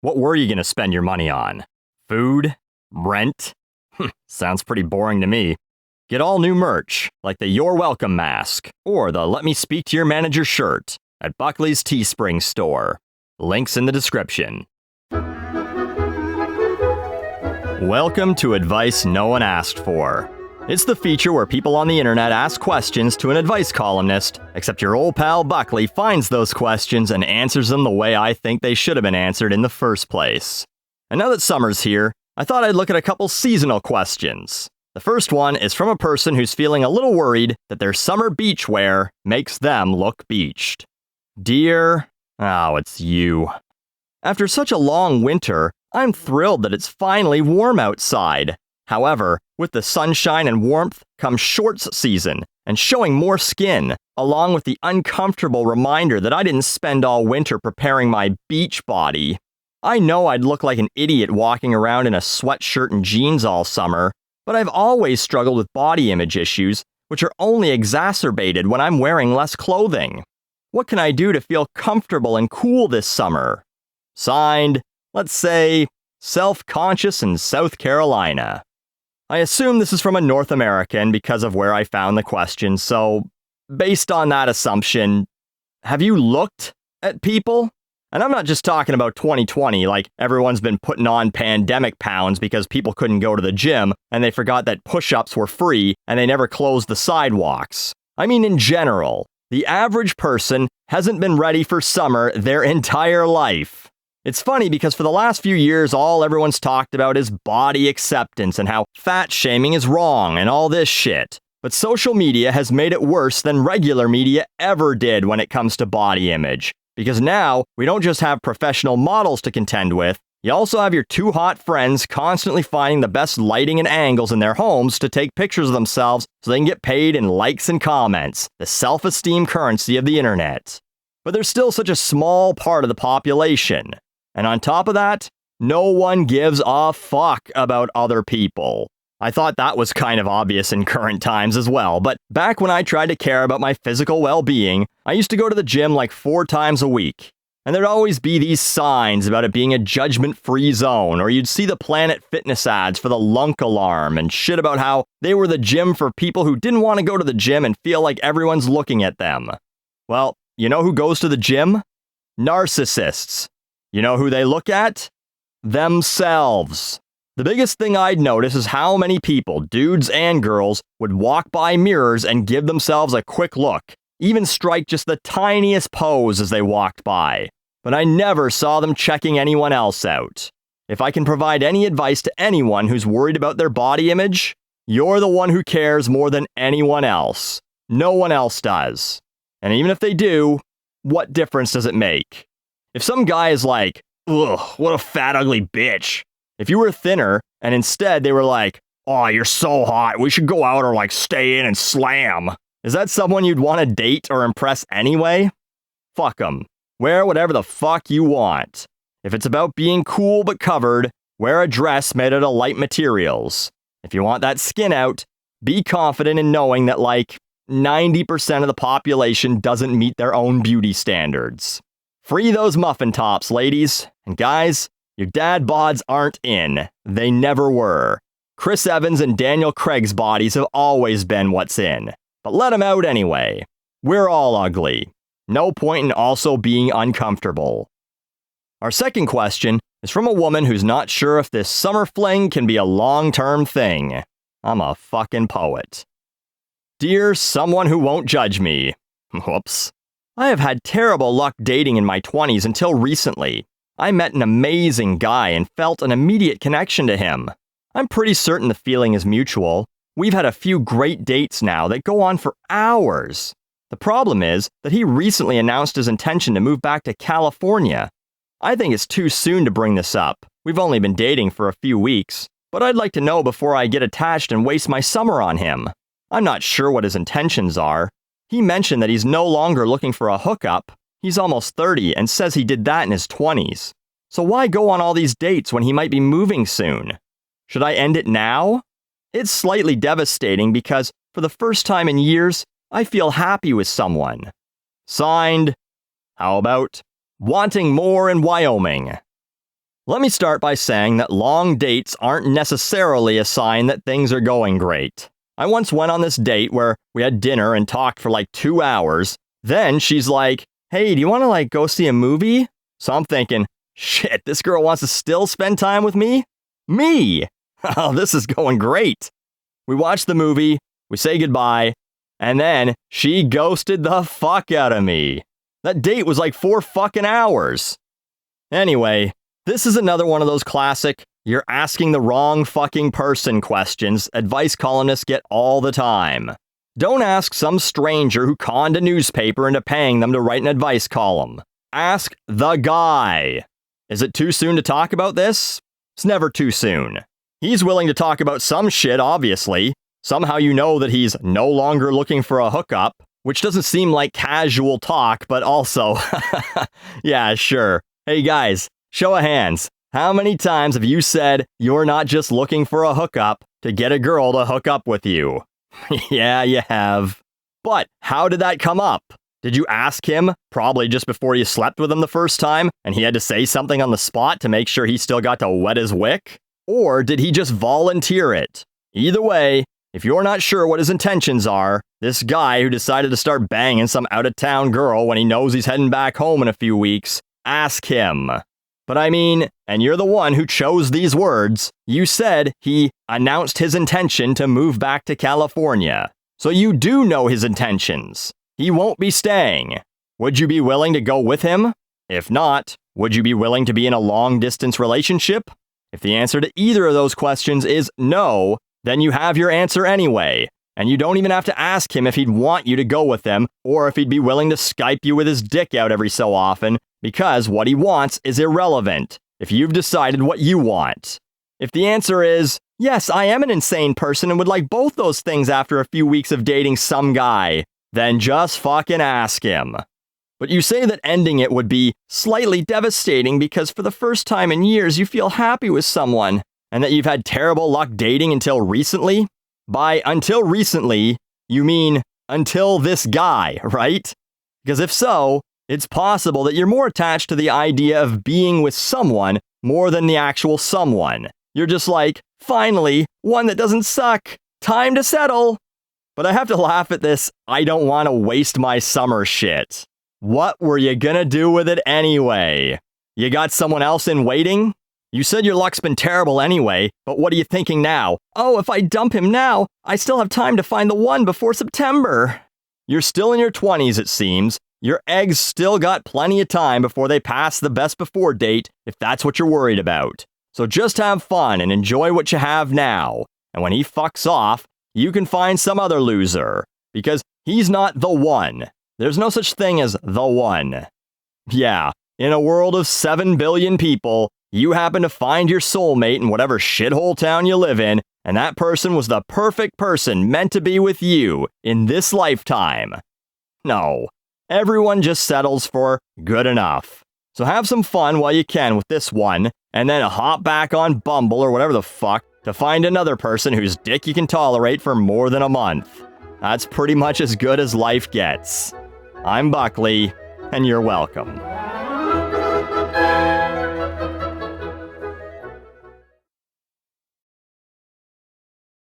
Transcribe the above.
What were you going to spend your money on? Food? Rent? Sounds pretty boring to me. Get all new merch, like the You're Welcome mask, or the Let Me Speak to Your Manager shirt, at Buckley's Teespring store. Links in the description. Welcome to Advice No One Asked For. It's the feature where people on the internet ask questions to an advice columnist, except your old pal Buckley finds those questions and answers them the way I think they should have been answered in the first place. And now that summer's here, I thought I'd look at a couple seasonal questions. The first one is from a person who's feeling a little worried that their summer beach wear makes them look beached. Dear, it's you. After such a long winter, I'm thrilled that it's finally warm outside. However, with the sunshine and warmth comes shorts season and showing more skin, along with the uncomfortable reminder that I didn't spend all winter preparing my beach body. I know I'd look like an idiot walking around in a sweatshirt and jeans all summer, but I've always struggled with body image issues, which are only exacerbated when I'm wearing less clothing. What can I do to feel comfortable and cool this summer? Signed, let's say, Self-Conscious in South Carolina. I assume this is from a North American because of where I found the question, so based on that assumption, have you looked at people? And I'm not just talking about 2020, like everyone's been putting on pandemic pounds because people couldn't go to the gym and they forgot that push-ups were free and they never closed the sidewalks. I mean in general, the average person hasn't been ready for summer their entire life. It's funny because for the last few years, all everyone's talked about is body acceptance and how fat shaming is wrong and all this shit. But social media has made it worse than regular media ever did when it comes to body image. Because now, we don't just have professional models to contend with, you also have your two hot friends constantly finding the best lighting and angles in their homes to take pictures of themselves so they can get paid in likes and comments, the self-esteem currency of the internet. But there's still such a small part of the population. And on top of that, no one gives a fuck about other people. I thought that was kind of obvious in current times as well, but back when I tried to care about my physical well-being, I used to go to the gym like 4 times a week. And there'd always be these signs about it being a judgment-free zone, or you'd see the Planet Fitness ads for the lunk alarm and shit about how they were the gym for people who didn't want to go to the gym and feel like everyone's looking at them. Well, you know who goes to the gym? Narcissists. You know who they look at? Themselves. The biggest thing I'd notice is how many people, dudes and girls, would walk by mirrors and give themselves a quick look, even strike just the tiniest pose as they walked by. But I never saw them checking anyone else out. If I can provide any advice to anyone who's worried about their body image, you're the one who cares more than anyone else. No one else does. And even if they do, what difference does it make? If some guy is like, ugh, what a fat ugly bitch. If you were thinner, and instead they were like, oh, you're so hot, we should go out or like stay in and slam. Is that someone you'd want to date or impress anyway? Fuck 'em. Wear whatever the fuck you want. If it's about being cool but covered, wear a dress made out of light materials. If you want that skin out, be confident in knowing that like 90% of the population doesn't meet their own beauty standards. Free those muffin tops, ladies. And guys, your dad bods aren't in. They never were. Chris Evans and Daniel Craig's bodies have always been what's in. But let them out anyway. We're all ugly. No point in also being uncomfortable. Our second question is from a woman who's not sure if this summer fling can be a long-term thing. I'm a fucking poet. Dear someone who won't judge me. Whoops. I have had terrible luck dating in my 20s until recently. I met an amazing guy and felt an immediate connection to him. I'm pretty certain the feeling is mutual. We've had a few great dates now that go on for hours. The problem is that he recently announced his intention to move back to California. I think it's too soon to bring this up. We've only been dating for a few weeks, but I'd like to know before I get attached and waste my summer on him. I'm not sure what his intentions are. He mentioned that he's no longer looking for a hookup. He's almost 30 and says he did that in his 20s. So why go on all these dates when he might be moving soon? Should I end it now? It's slightly devastating because, for the first time in years, I feel happy with someone. Signed, how about wanting more in Wyoming? Let me start by saying that long dates aren't necessarily a sign that things are going great. I once went on this date where we had dinner and talked for like 2 hours. Then she's like, hey, do you want to go see a movie? So I'm thinking, shit, this girl wants to still spend time with me? Me! Oh, this is going great. We watch the movie, we say goodbye, and then she ghosted the fuck out of me. That date was like 4 fucking hours. Anyway, this is another one of those classic, you're asking the wrong fucking person questions advice columnists get all the time. Don't ask some stranger who conned a newspaper into paying them to write an advice column. Ask the guy. Is it too soon to talk about this? It's never too soon. He's willing to talk about some shit, obviously. Somehow you know that he's no longer looking for a hookup, which doesn't seem like casual talk, but also, yeah, sure. Hey guys, show of hands. How many times have you said you're not just looking for a hookup to get a girl to hook up with you? Yeah, you have. But how did that come up? Did you ask him, probably just before you slept with him the first time, and he had to say something on the spot to make sure he still got to wet his wick? Or did he just volunteer it? Either way, if you're not sure what his intentions are, this guy who decided to start banging some out-of-town girl when he knows he's heading back home in a few weeks, ask him. But I mean, and you're the one who chose these words, you said he announced his intention to move back to California. So you do know his intentions. He won't be staying. Would you be willing to go with him? If not, would you be willing to be in a long-distance relationship? If the answer to either of those questions is no, then you have your answer anyway. And you don't even have to ask him if he'd want you to go with him or if he'd be willing to Skype you with his dick out every so often, because what he wants is irrelevant if you've decided what you want. If the answer is, yes, I am an insane person and would like both those things after a few weeks of dating some guy, then just fucking ask him. But you say that ending it would be slightly devastating because for the first time in years you feel happy with someone, and that you've had terrible luck dating until recently? By until recently, you mean until this guy, right? Because if so, it's possible that you're more attached to the idea of being with someone more than the actual someone. You're just like, finally, one that doesn't suck. Time to settle. But I have to laugh at this, I don't want to waste my summer shit. What were you gonna do with it anyway? You got someone else in waiting? You said your luck's been terrible anyway, but what are you thinking now? Oh, if I dump him now, I still have time to find the one before September. You're still in your 20s, it seems. Your eggs still got plenty of time before they pass the best before date, if that's what you're worried about. So just have fun and enjoy what you have now. And when he fucks off, you can find some other loser. Because he's not the one. There's no such thing as the one. Yeah, in a world of 7 billion people, you happen to find your soulmate in whatever shithole town you live in, and that person was the perfect person meant to be with you in this lifetime. No, everyone just settles for good enough. So have some fun while you can with this one, and then hop back on Bumble or whatever the fuck to find another person whose dick you can tolerate for more than a month. That's pretty much as good as life gets. I'm Buckley, and you're welcome.